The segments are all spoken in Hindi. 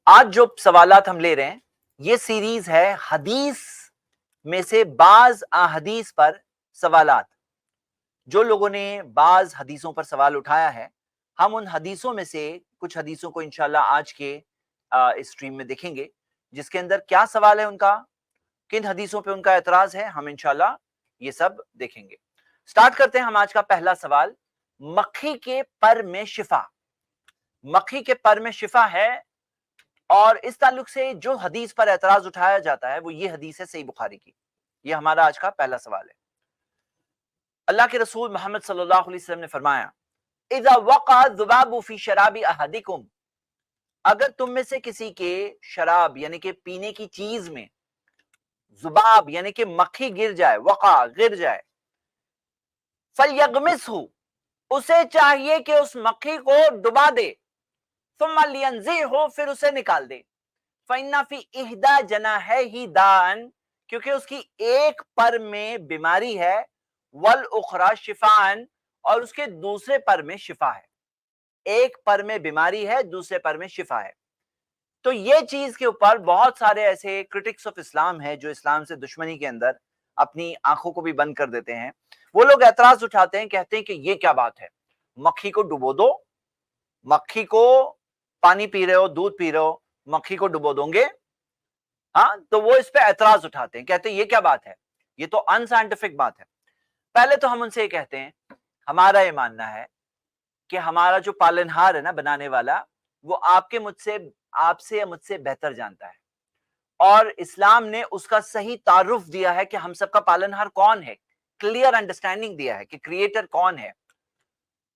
आज जो सवालात हम ले रहे हैं ये सीरीज है हदीस में से बाज अहदीस पर सवालात। जो लोगों ने बाज हदीसों पर सवाल उठाया है, हम उन हदीसों में से कुछ हदीसों को इंशाल्लाह आज के इस स्ट्रीम में देखेंगे, जिसके अंदर क्या सवाल है उनका, किन हदीसों पे उनका एतराज है, हम इंशाल्लाह ये सब देखेंगे। स्टार्ट करते हैं हम आज का पहला सवाल। मक्खी के पर में शिफा, मक्खी के पर में शिफा है, और इस ताल्लुक से जो हदीस पर एतराज उठाया जाता है वो ये हदीस है सही बुखारी की। ये हमारा आज का पहला सवाल है। अल्लाह के रसूल मोहम्मद सल्लल्लाहु अलैहि वसल्लम ने फरमाया, इज़ा वक़ा ज़ुबाबु फी शराबि अहदिकुम, अगर तुम में से किसी के शराब यानी कि पीने की चीज में जुबाब यानी कि मक्खी गिर जाए, वक़ा गिर जाए, फलयगमिसहु, उसे चाहिए कि उस मक्खी को डुबा दे, सुम्मा लियंज़िहु, फिर उसे निकाल दे। फ़इन्ना फी इहदा जनाहिही दान, क्योंकि उसकी एक पर में बीमारी है, वल उखरा शिफान, और उसके दूसरे पर में शिफा है। एक पर में बीमारी है, दूसरे पर में शिफा है। तो ये चीज के ऊपर बहुत सारे ऐसे क्रिटिक्स ऑफ इस्लाम है जो इस्लाम से दुश्मनी के अंदर अपनी आंखों को भी बंद कर देते हैं। वो लोग एतराज उठाते हैं, कहते हैं कि ये क्या बात है, मक्खी को डुबो दो, मक्खी को, पानी पी रहे हो, दूध पी रहे हो, मक्खी को डुबो दोगे? हाँ, तो वो इस पे एतराज उठाते हैं, कहते हैं ये क्या बात है, ये तो अनसाइंटिफिक बात है। पहले तो हम उनसे ये कहते हैं, हमारा ये मानना है कि हमारा जो पालनहार है ना, बनाने वाला, वो आपके मुझसे, आपसे या मुझसे बेहतर जानता है, और इस्लाम ने उसका सही तारुफ दिया है कि हम सबका पालनहार कौन है, क्लियर अंडरस्टैंडिंग दिया है कि क्रिएटर कौन है,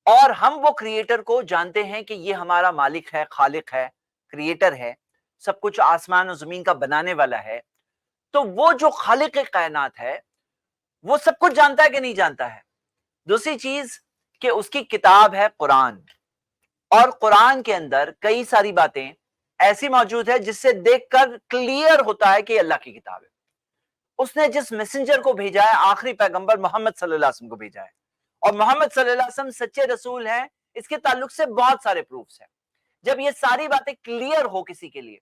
और हम वो क्रिएटर को जानते हैं कि ये हमारा मालिक है, खालिक है, क्रिएटर है, सब कुछ आसमान और जमीन का बनाने वाला है। तो वो जो खालिक कायनात है वो सब कुछ जानता है कि नहीं जानता है। दूसरी चीज कि उसकी किताब है कुरान, और कुरान के अंदर कई सारी बातें ऐसी मौजूद है जिससे देखकर क्लियर होता है कि अल्लाह की किताब है। उसने जिस मैसेंजर को भेजा है, आखिरी पैगंबर मोहम्मद सल्लल्लाहु अलैहि वसल्लम को भेजा है, और मोहम्मद सल्लल्लाहु अलैहि वसल्लम सच्चे रसूल हैं, इसके ताल्लुक से बहुत सारे प्रूफ्स हैं। जब ये सारी बातें क्लियर हो किसी के लिए,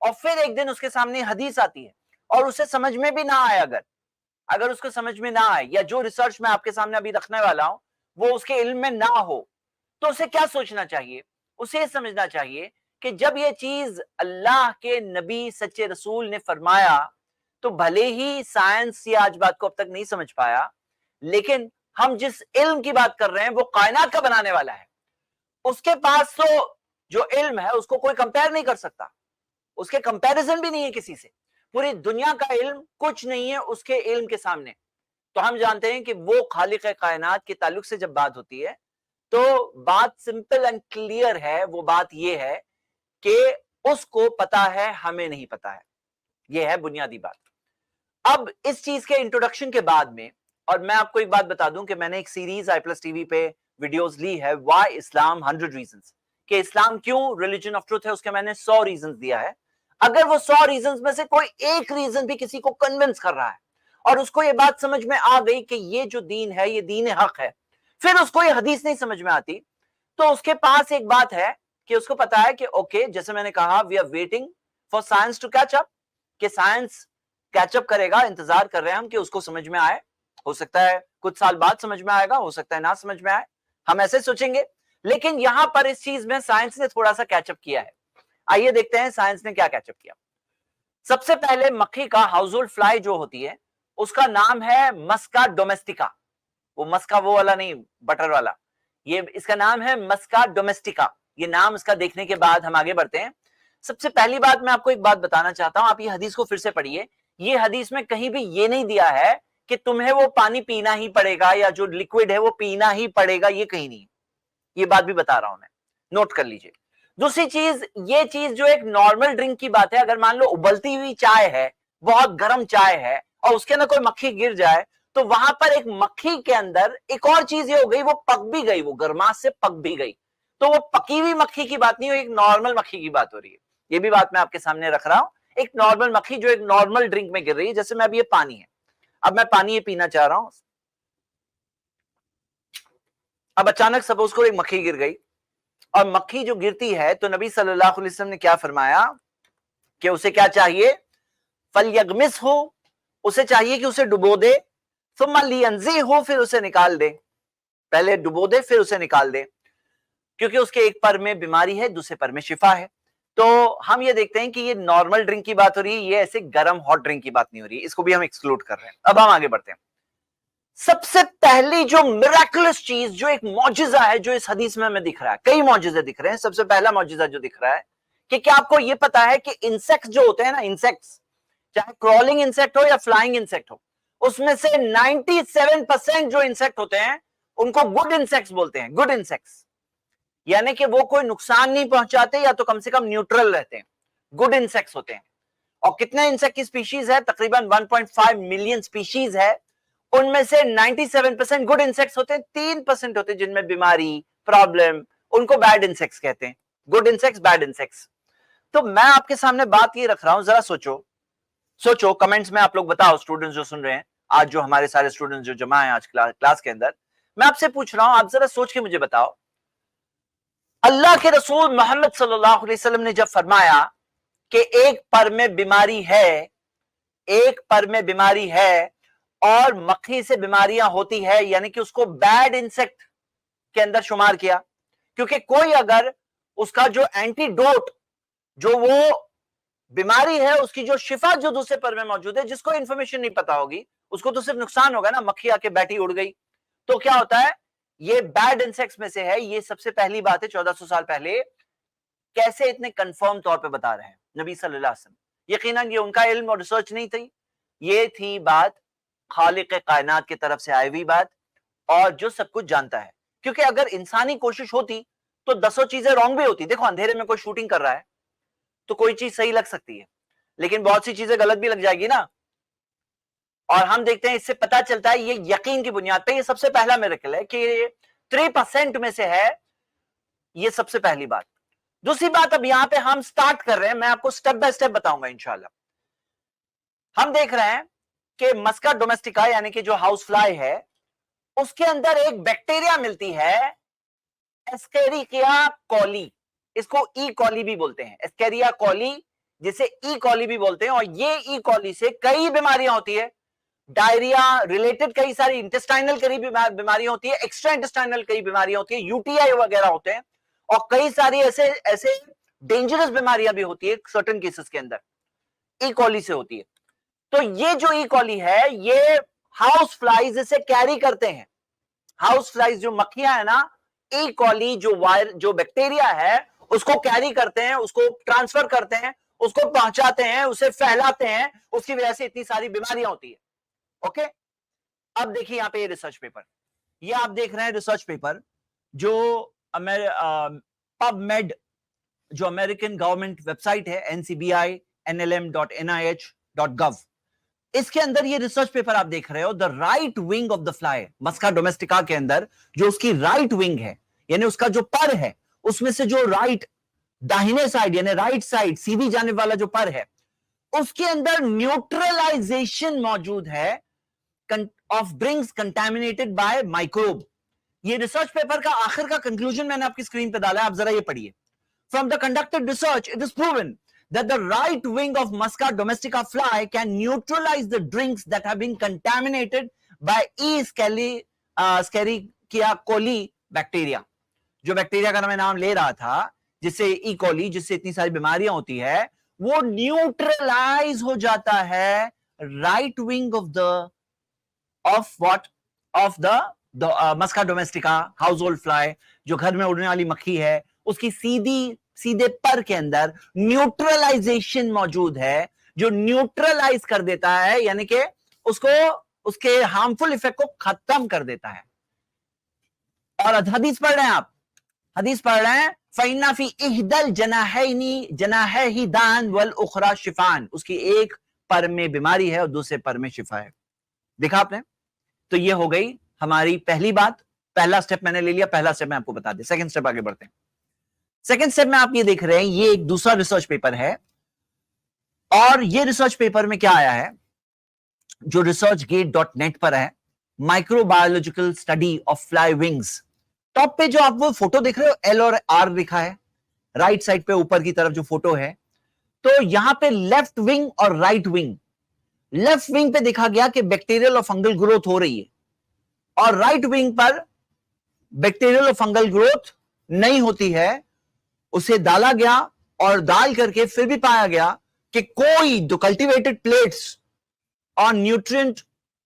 और फिर एक दिन उसके सामने हदीस आती है और उसे समझ में भी ना आए, अगर अगर उसको समझ में ना आए, या जो रिसर्च मैं आपके सामने अभी रखने वाला हूं वो उसके इल्म में ना हो, तो उसे क्या सोचना चाहिए? उसे समझना चाहिए कि जब ये चीज अल्लाह के नबी सच्चे रसूल ने फरमाया, तो भले ही साइंस ये आज बात को अब तक नहीं समझ पाया, लेकिन हम जिस इल्म की बात कर रहे हैं वो कायनात का बनाने वाला है, उसके पास तो जो इल्म है उसको कोई कंपेयर नहीं कर सकता, उसके कंपैरिजन भी नहीं है किसी से। पूरी दुनिया का इल्म कुछ नहीं है उसके इल्म के सामने। तो हम जानते हैं कि वो खालिक कायनात के ताल्लुक से जब बात होती है, तो बात सिंपल एंड क्लियर है। वो बात ये है कि उसको पता है, हमें नहीं पता है। ये है बुनियादी बात। अब इस चीज के इंट्रोडक्शन के बाद में, और मैं आपको एक बात बता दूं कि मैंने एक सीरीज आई+ टीवी पे वीडियोस ली है, व्हाई इस्लाम 100 रीजंस, कि इस्लाम क्यों रिलीजन ऑफ ट्रुथ है, उसके मैंने 100 रीजंस दिया है। अगर वो 100 रीजंस में से कोई एक रीजन भी किसी को कन्विंस कर रहा है, और उसको ये बात समझ में आ गई कि ये जो दीन है ये दीन हक है, फिर उसको ये हदीस नहीं समझ में आती, तो उसके पास एक बात है कि उसको पता है कि ओके, जैसे मैंने कहा, we are waiting for science to catch up, कि साइंस कैचअप करेगा, इंतजार कर रहे हैं हम कि उसको समझ में आए। हो सकता है कुछ साल बाद समझ में आएगा, हो सकता है ना समझ में आए, हम ऐसे सोचेंगे। लेकिन यहां पर इस चीज में साइंस ने थोड़ा सा कैचअप किया है। आइए देखते हैं साइंस ने क्या कैचअप किया। सबसे पहले मक्खी का हाउसहोल्ड फ्लाई जो होती है उसका नाम है मस्का डोमेस्टिका। वो मस्का वो वाला नहीं, बटर वाला, ये इसका नाम है मस्का डोमेस्टिका। ये नाम इसका देखने के बाद हम आगे बढ़ते हैं। सबसे पहली बात मैं आपको एक बात बताना चाहता हूं, आप ये हदीस को फिर से पढ़िए। ये हदीस में कहीं भी ये नहीं दिया है कि तुम्हें वो पानी पीना ही पड़ेगा या जो लिक्विड है वो पीना ही पड़ेगा, ये कहीं नहीं। ये बात भी बता रहा हूं मैं, नोट कर लीजिए। दूसरी चीज, ये चीज जो एक नॉर्मल ड्रिंक की बात है, अगर मान लो उबलती हुई चाय है, बहुत गर्म चाय है, और उसके अंदर कोई मक्खी गिर जाए, तो वहां पर एक मक्खी के अंदर एक और चीज ये हो गई, वो पक भी गई, वो गर्माश से पक भी गई। तो वो पकी हुई मक्खी की बात नहीं हो, एक नॉर्मल मक्खी की बात हो रही है। ये भी बात मैं आपके सामने रख रहा हूं। एक नॉर्मल मक्खी जो एक नॉर्मल ड्रिंक में गिर रही है, जैसे मैं अभी, ये पानी है, अब मैं पानी ये पीना चाह रहा हूं, अब अचानक सपोज को एक मक्खी गिर गई, और मक्खी जो गिरती है, तो नबी सल्लल्लाहु अलैहि वसल्लम ने क्या फरमाया कि उसे क्या चाहिए, फलयगमिस हो, उसे चाहिए कि उसे डुबो दे, सुम्मा लियंज़ी हो, फिर उसे निकाल दे, पहले डुबो दे फिर उसे निकाल दे, क्योंकि उसके एक पर में बीमारी है, दूसरे पर में शिफा है। तो हम ये देखते हैं कि ये नॉर्मल ड्रिंक की बात हो रही है, ये ऐसे गर्म हॉट ड्रिंक की बात नहीं हो रही, इसको भी हम एक्सक्लूड कर रहे हैं। अब हम आगे बढ़ते हैं। सबसे पहली जो मिराकुलस चीज, जो एक मौजिजा है, जो इस हदीस में हमें दिख रहा है, कई मौजिजे दिख रहे हैं, सबसे पहला मौजिजा जो दिख रहा है कि क्या आपको यह पता है कि इंसेक्ट्स जो होते हैं ना, इंसेक्ट्स, चाहे क्रॉलिंग इंसेक्ट हो या फ्लाइंग इंसेक्ट हो, उसमें से 97% जो इंसेक्ट होते हैं उनको गुड इंसेक्ट्स बोलते हैं, गुड इंसेक्ट्स, यानी कि वो कोई नुकसान नहीं पहुंचाते या तो कम से कम न्यूट्रल रहते हैं, गुड इंसेक्ट्स होते हैं। और कितने इंसेक्ट की स्पीशीज है, तकरीबन 1.5 मिलियन स्पीशीज है, उनमें से 97% गुड इंसेक्ट्स होते हैं, 3% होते हैं जिनमें बीमारी, प्रॉब्लम, उनको बैड इंसेक्ट्स कहते हैं, गुड इंसेक्ट्स, बैड इंसेक्ट्स। तो मैं आपके सामने बात ये रख रहा हूं, जरा सोचो कमेंट्स में आप लोग बताओ, स्टूडेंट्स जो सुन रहे हैं आज, जो हमारे सारे स्टूडेंट्स जो जमा है आज क्लास के अंदर, मैं आपसे पूछ रहा हूं, आप जरा सोच के मुझे बताओ, अल्लाह के रसूल मोहम्मद सल्लल्लाहु अलैहि वसल्लम ने जब फरमाया कि एक पर में बीमारी है, एक पर में बीमारी है और मक्खी से बीमारियां होती है, यानी कि उसको बैड इंसेक्ट के अंदर शुमार किया, क्योंकि कोई अगर उसका जो एंटीडोट, जो वो बीमारी है उसकी जो शिफा जो दूसरे पर में मौजूद है, जिसको इंफॉर्मेशन नहीं पता होगी, उसको तो सिर्फ नुकसान होगा ना, मक्खी आके बैठी उड़ गई, तो क्या होता है, ये बैड इंसेक्ट्स में से है। ये सबसे पहली बात है 1400 साल पहले कैसे इतने कंफर्म तौर पे बता रहे हैं नबी सल्लल्लाहु अलैहि वसल्लम। यकीनन ये उनका इल्म और रिसर्च नहीं थी, ये थी बात खालिक कायनात की तरफ से आई हुई बात, और जो सब कुछ जानता है। क्योंकि अगर इंसानी कोशिश होती तो दसों चीजें रॉन्ग भी होती। देखो अंधेरे में कोई शूटिंग कर रहा है तो कोई चीज सही लग सकती है, लेकिन बहुत सी चीजें गलत भी लग जाएगी ना। और हम देखते हैं, इससे पता चलता है, ये यकीन की बुनियाद पे, ये सबसे पहला मिरेकल है कि 3% में से है, ये सबसे पहली बात। दूसरी बात, अब यहां पे हम स्टार्ट कर रहे हैं, मैं आपको स्टेप बाय स्टेप बताऊंगा इंशाल्लाह। हम देख रहे हैं कि मस्का डोमेस्टिका यानी कि जो हाउस फ्लाई है, उसके अंदर एक बैक्टीरिया मिलती है, एस्केरिया कोली, इसको ई कोली भी बोलते हैं, एस्केरिया कोली, जिसे ई कोली भी बोलते हैं। और ये ई कोली से कई बीमारियां होती है, डायरिया रिलेटेड कई सारी इंटेस्टाइनल कई बीमारियां होती है, एक्स्ट्रा इंटेस्टाइनल कई बीमारियां होती है, यूटीआई वगैरह होते हैं, और कई सारी ऐसे ऐसे डेंजरस बीमारियां भी होती है सर्टेन केसेस के अंदर, ई कोली से होती है। तो ये जो ई कोली है, ये हाउस फ्लाइज इसे कैरी करते हैं। हाउस फ्लाइज जो मक्खियां है ना, ई कोली जो बैक्टीरिया है, उसको कैरी करते हैं, उसको ट्रांसफर करते हैं, उसको पहुंचाते हैं, उसे फैलाते हैं, उसकी वजह से इतनी सारी बीमारियां होती है। ओके, अब देखिए यहां पे ये रिसर्च पेपर, ये आप देख रहे हैं रिसर्च पेपर जो पबमेड, जो अमेरिकन गवर्नमेंट वेबसाइट है, ncbi.nlm.nih.gov, इसके अंदर ये रिसर्च पेपर आप देख रहे हो, the right wing of the fly, Musca domestica के अंदर जो उसकी राइट विंग है, यानी उसका जो पर है, उसमें से जो राइट, दाहिने साइड यानी राइट साइड, सीधी जाने वाला जो पर है, उसके अंदर न्यूट्रलाइजेशन मौजूद है of drinks contaminated by microbe. ये रिसर्च पेपर का आखिर का कंक्लूजन मैंने आपकी स्क्रीन पे डाला है, आप जरा ये पढ़िए। From the conducted research it is proven that the right wing of Musca domestica fly can neutralize the drinks that have been contaminated by Escherichia coli bacteria। जो बैक्टीरिया का मैं नाम ले रहा था, जिससे ई कोली, जिससे इतनी सारी बीमारियां होती है, वो न्यूट्रलाइज हो जाता है right wing of the Musca domestica household fly, जो घर में उड़ने वाली मक्खी है, उसकी सीधे पर के अंदर न्यूट्रलाइजेशन मौजूद है, जो न्यूट्रलाइज कर देता है, यानी कि उसको, उसके हार्मफुल इफेक्ट को खत्म कर देता है। और हदीस पढ़ रहे हैं आप, हदीस पढ़ रहे हैं, फइन्ना फी इहदल जनाही दान वल उखरा शिफान, उसकी एक पर में बीमारी है और दूसरे पर में शिफा है। देखा आपने? तो ये हो गई हमारी पहली बात, पहला स्टेप मैंने ले लिया, पहला स्टेप मैं आपको बता दें। सेकंड स्टेप आगे बढ़ते हैं। सेकंड स्टेप में आप ये देख रहे हैं, ये एक दूसरा रिसर्च पेपर है, और ये रिसर्च पेपर में क्या आया है, जो researchgate.net पर है, microbiological study of fly wings. Top पे जो आप वो फोटो देख रहे हो, एल और आर लिखा है, राइट साइड पे ऊपर की तरफ जो फोटो है, तो यहां पे लेफ्ट विंग और राइट विंग, लेफ्ट विंग पे देखा गया कि बैक्टीरियल और फंगल ग्रोथ हो रही है, और राइट विंग पर बैक्टीरियल और फंगल ग्रोथ नहीं होती है। उसे डाला गया और डाल करके फिर भी पाया गया कि कोई जो कल्टीवेटेड प्लेट्स और nutrient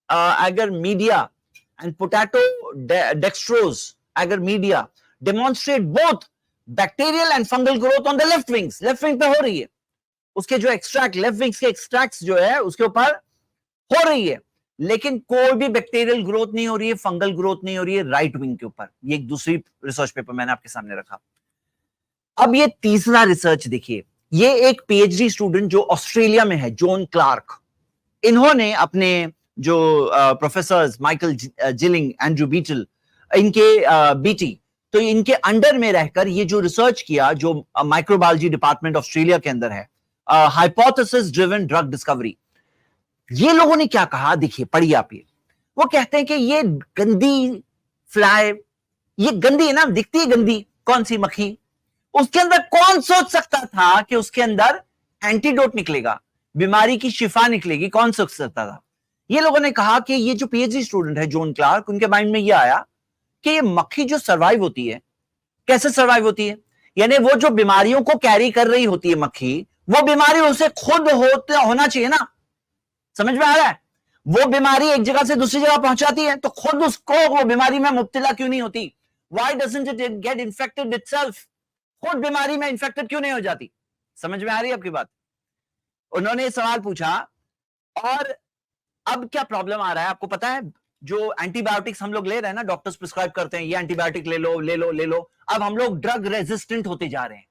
agar media and potato dextrose agar media demonstrate both bacterial and fungal growth on the left wings, left wing पे हो रही है, उसके जो एक्सट्रैक्ट, लेफ्ट विंग्स के एक्सट्रैक्ट्स जो है उसके ऊपर हो रही है, लेकिन कोई भी बैक्टीरियल ग्रोथ नहीं हो रही है, फंगल ग्रोथ नहीं हो रही है राइट विंग के ऊपर। ये एक दूसरी रिसर्च पेपर मैंने आपके सामने रखा। अब ये तीसरा रिसर्च देखिए, ये एक पीएचडी स्टूडेंट जो ऑस्ट्रेलिया में है, जॉन क्लार्क, इन्होंने अपने जो प्रोफेसर्स माइकल जिलिंग, एंड्रू बीटल, इनके बीटी, तो इनके अंडर में रहकर ये जो रिसर्च किया, जो माइक्रोबायोलॉजी डिपार्टमेंट ऑस्ट्रेलिया के अंदर है, हाइपोथेसिस ड्रिवन ड्रग डिस्कवरी। ये लोगों ने क्या कहा, देखिए पढ़िए आप ये। वो कहते हैं कि ये गंदी फ्लाई, ये गंदी है ना, दिखती है गंदी, कौन सी मक्खी, उसके अंदर कौन सोच सकता था कि उसके अंदर एंटीडोट निकलेगा, बीमारी की शिफा निकलेगी, कौन सोच सकता था। ये लोगों ने कहा कि ये जो पीएचडी स्टूडेंट है जॉन क्लार्क, उनके माइंड में ये आया कि ये मक्खी जो सरवाइव होती है, कैसे सरवाइव होती है, यानी वो जो बीमारियों को कैरी कर रही होती है मक्खी, वो बीमारी उसे खुद होना चाहिए ना, समझ में आ रहा है, वो बीमारी एक जगह से दूसरी जगह पहुंचाती है, तो खुद उसको वो बीमारी में मुब्तला क्यों नहीं होती, why doesn't it get infected itself, खुद बीमारी में इन्फेक्टेड क्यों नहीं हो जाती। समझ में आ रही है आपकी बात। उन्होंने ये सवाल पूछा, और अब क्या प्रॉब्लम आ रहा है आपको पता है, जो एंटीबायोटिक्स हम लोग ले रहे हैं ना, डॉक्टर्स प्रिस्क्राइब करते हैं ये एंटीबायोटिक ले लो ले लो ले लो, अब हम लोग ड्रग रेजिस्टेंट होते जा रहे हैं।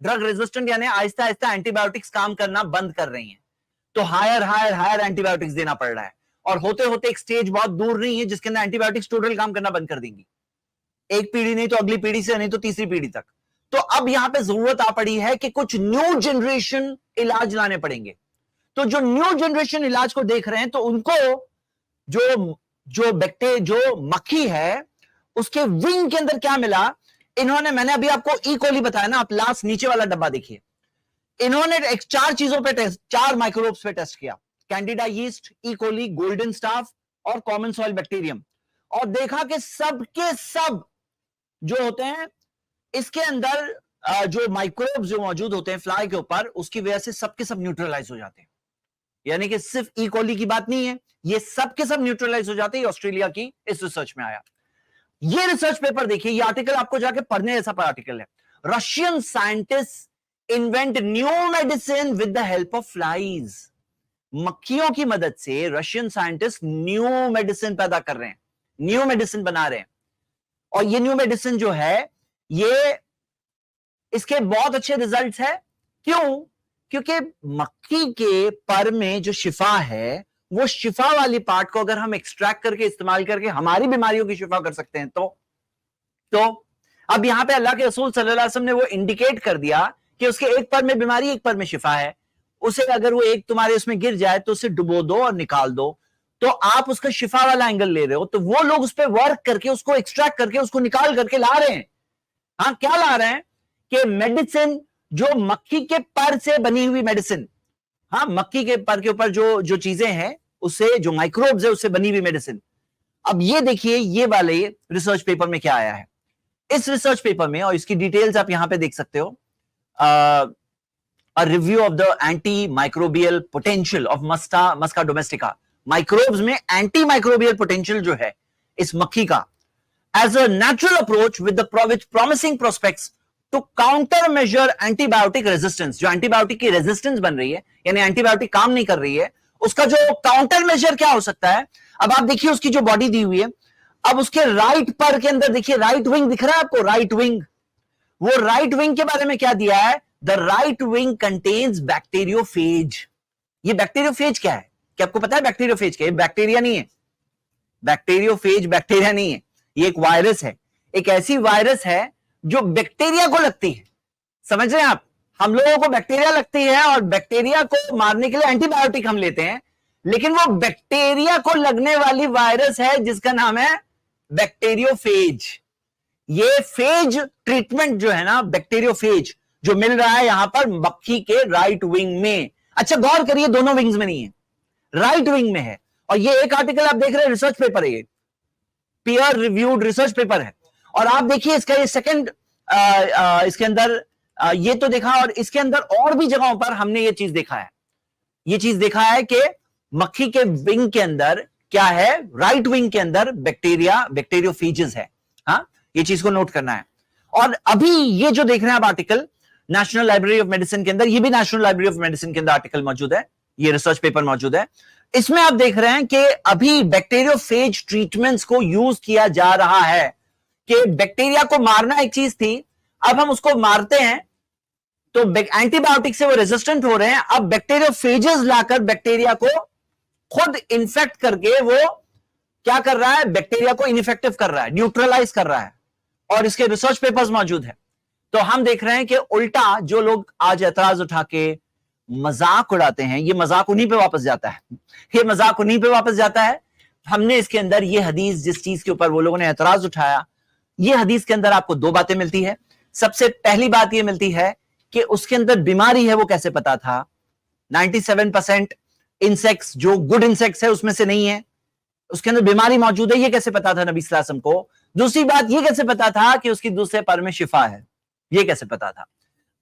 ड्रग रेजिस्टेंट यानी आहिस्ता आहिस्ता एंटीबायोटिक्स काम करना बंद कर रही हैं, तो हायर हायर हायर एंटीबायोटिक्स देना पड़ रहा है, और होते होते एक स्टेज बहुत दूर नहीं है जिसके अंदर एंटीबायोटिक्स टोटल काम करना बंद कर देंगी, एक पीढ़ी नहीं तो अगली पीढ़ी से, नहीं तो तीसरी पीढ़ी तक। तो अब यहां पे जरूरत आ पड़ी है कि कुछ न्यू जनरेशन इलाज लाने पड़ेंगे। तो जो न्यू जनरेशन इलाज को देख रहे हैं, तो उनको जो मक्खी है उसके विंग के अंदर क्या मिला, इन्होंने, मैंने अभी आपको ई कोली बताया ना, आप लास्ट नीचे वाला डब्बा देखिए, इन्होंने एक 4 चीजों पे टेस्ट, 4 माइक्रोब्स पे टेस्ट किया, कैंडिडा यीस्ट, ई कोली, गोल्डन स्टाफ और कॉमन सॉइल बैक्टीरियम, और देखा कि सब के सब जो होते हैं इसके अंदर जो माइक्रोब्स जो मौजूद होते हैं फ्लाई के ऊपर, उसकी वजह से सबके सब न्यूट्रलाइज हो जाते हैं। यानी कि सिर्फ ई कोली की बात नहीं है, ये सब के सब न्यूट्रलाइज हो जाते हैं। ऑस्ट्रेलिया की इस रिसर्च में आया। ये रिसर्च पेपर देखिए, ये आर्टिकल आपको जाके पढ़ने जैसा आर्टिकल है। Russian scientist invent new medicine with the help of flies. मक्खियों की मदद से रशियन साइंटिस्ट न्यू मेडिसिन पैदा कर रहे हैं, न्यू मेडिसिन बना रहे हैं। और ये न्यू मेडिसिन जो है, ये इसके बहुत अच्छे रिजल्ट्स है। क्यों? क्योंकि मक्खी के पर में जो शिफा है, वो शिफा वाली पार्ट को अगर हम एक्सट्रैक्ट करके इस्तेमाल करके हमारी बीमारियों की शिफा कर सकते हैं, तो अब यहां पे अल्लाह के रसूल सल्लल्लाहु अलैहि वसल्लम ने वो इंडिकेट कर दिया कि उसके एक पर में बीमारी, एक पर में शिफा है। उसे अगर वो एक तुम्हारे उसमें गिर जाए तो उसे डुबो दो और निकाल दो, तो आप उसका शिफा वाला एंगल ले रहे हो। तो वो लोग उस पर वर्क करके उसको एक्सट्रैक्ट करके उसको निकाल करके ला रहे हैं। हाँ, क्या ला रहे हैं कि मेडिसिन जो मक्खी के पर से बनी हुई मेडिसिन, हाँ, मक्खी के पर के ऊपर जो चीजें हैं, उससे जो माइक्रोब्स है उससे बनी हुई मेडिसिन। अब ये देखिए, ये वाले रिसर्च पेपर में क्या आया है। इस रिसर्च पेपर में, और इसकी डिटेल्स आप यहां पे देख सकते हो, a review of the antimicrobial potential of Musca domestica, microbes में एंटीमाइक्रोबियल पोटेंशियल जो है इस मक्खी का, as a natural approach with promising prospects to counter measure antibiotic resistance। जो एंटीबायोटिक की रेजिस्टेंस बन रही है, यानी एंटीबायोटिक काम नहीं कर रही है, उसका जो काउंटर मेजर क्या हो सकता है। अब आप देखिए उसकी जो बॉडी दी हुई है, अब उसके राइट पर के अंदर देखिए राइट विंग दिख रहा है आपको, राइट विंग। वो राइट विंग के बारे में क्या दिया है, the right wing contains bacteriophage. ये बैक्टीरियोफेज क्या है, क्या आपको पता है बैक्टीरियोफेज क्या है? बैक्टीरिया नहीं है, बैक्टीरियोफेज बैक्टीरिया नहीं है, ये एक वायरस है। एक ऐसी वायरस है जो बैक्टीरिया को लगती है। समझ रहे हैं आप? हम लोगों को बैक्टीरिया लगती है और बैक्टीरिया को मारने के लिए एंटीबायोटिक हम लेते हैं, लेकिन वो बैक्टीरिया को लगने वाली वायरस है जिसका नाम है बैक्टीरियोफेज। ये फेज ट्रीटमेंट जो है ना, बैक्टीरियोफेज, जो मिल रहा है यहां पर मक्खी के राइट विंग में। अच्छा गौर करिए, दोनों विंग्स में नहीं है, राइट विंग में है। और ये एक आर्टिकल आप देख रहे हैं, रिसर्च पेपर है, ये पीयर रिव्यूड रिसर्च पेपर है। और आप देखिए इसका ये सेकंड इसके अंदर ये तो देखा, और इसके अंदर और भी जगहों पर हमने ये चीज देखा है, ये चीज देखा है कि मक्खी के विंग के अंदर क्या है, राइट विंग के अंदर बैक्टीरियोफेजेस है। हाँ, ये चीज को नोट करना है। और अभी ये जो देख रहे हैं आप article national library of medicine के अंदर, ये भी नेशनल लाइब्रेरी ऑफ मेडिसिन के अंदर आर्टिकल मौजूद है, ये रिसर्च पेपर मौजूद है। इसमें आप देख रहे हैं कि अभी बैक्टीरियोफेज ट्रीटमेंट्स को यूज किया जा रहा है कि बैक्टीरिया को मारना एक चीज थी, अब हम उसको मारते हैं तो एंटीबायोटिक से वो रेजिस्टेंट हो रहे हैं, अब बैक्टीरियोफेजेस लाकर बैक्टीरिया को खुद इन्फेक्ट करके वो क्या कर रहा है, बैक्टीरिया को इनइफेक्टिव कर रहा है, न्यूट्रलाइज कर रहा है। और इसके रिसर्च पेपर्स मौजूद है। तो हम देख रहे हैं कि उल्टा जो लोग आज एतराज उठा के मजाक उड़ाते हैं, ये मजाक उन्हीं पे वापस जाता है, ये मजाक उन्हीं पे वापस जाता है। हमने इसके अंदर ये हदीस, जिस चीज के ऊपर वो लोगों ने एतराज उठाया, ये हदीस के अंदर आपको दो बातें मिलती है। सबसे पहली बात ये मिलती है कि उसके अंदर बीमारी है वो कैसे पता था, 97% इंसेक्ट्स जो गुड इंसेक्ट्स है उसमें से नहीं है, उसके अंदर बीमारी मौजूद है, ये कैसे पता था नबी सल्लल्लाहु अलैहि वसल्लम को। दूसरी बात, ये कैसे पता था कि उसकी दूसरे पर में शिफा है, ये कैसे पता था।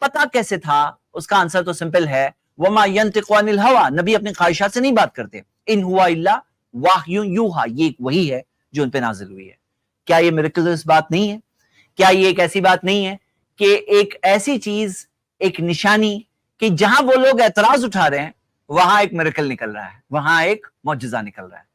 पता कैसे था, उसका आंसर तो सिंपल है, वमा यंतिकु अनिल हवा, नबी अपनी ख्वाहिशात से नहीं बात करते, इन हुआ इल्ला वाह्युन यूहा, ये वही है जो उन पे नाजिल हुई है। क्या ये मिरेकल्स बात नहीं है? क्या ये एक ऐसी बात नहीं है कि एक ऐसी चीज, एक निशानी, कि जहां वो लोग एतराज उठा रहे हैं वहां एक मिरेकल निकल रहा है, वहां एक मौजज़ा निकल रहा है।